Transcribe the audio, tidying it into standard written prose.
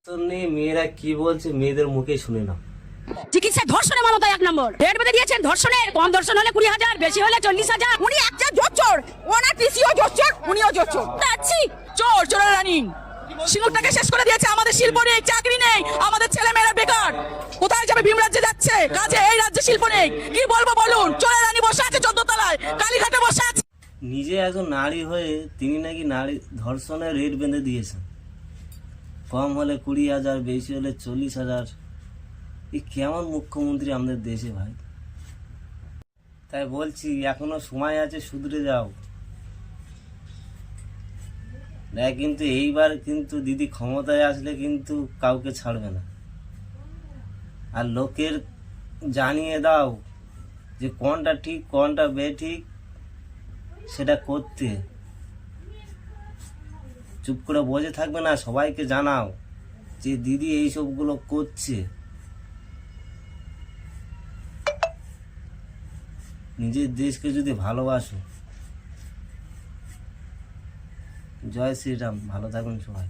মেয়েরা কি বলছে মেয়েদের মুখে শুনে না। চিকিৎসা ধর্ষণে মমতা 1 নম্বর রেট বেঁধে দিয়েছেন। ধর্ষণের কম ধর্ষণ হলে 20,000, বেশি হলে 40,000। উনি একটা জোচ্চোর, ওনার টিসিও জোচ্চোর, উনিও জোচ্চোর। যাচ্ছি চোর চোরের রানী সিঙ্গুরটাকে শেষ করে দিয়েছে। আমাদের শিল্প নেই, চাকরি নেই, আমাদের ছেলে মেয়েরা বেকার। কোথায় যাবে? ভীম রাজ্যে যাচ্ছে কাজে, এই রাজ্যে শিল্প নেই। কি বলবো বলুন? চোরের রানী বসে আছে 14 তলায়, কালীঘাটে বসে আছে। নিজে একজন নারী হয়ে তিনি নাকি নারী ধর্ষণের রেট বেঁধে দিয়েছেন। কম হলে 20,000, বেশি হলে 40,000। এই কেমন মুখ্যমন্ত্রী আমাদের দেশে ভাই? তাই বলছি এখনো সময় আছে, শুধরে যাও। দেখ কিন্তু এইবার কিন্তু দিদি ক্ষমতায় আসলে কিন্তু কাউকে ছাড়বে না। আর লোকের জানিয়ে দাও যে কোনটা ঠিক কোনটা বেঠিক, সেটা করতে। চুপ করে বসে থাকবে না, সবাইকে জানাও যে দিদি এইসবগুলো করছে। নিজের দেশকে যদি ভালোবাসো। জয় শ্রীরাম, ভালো থাকুন সবাই।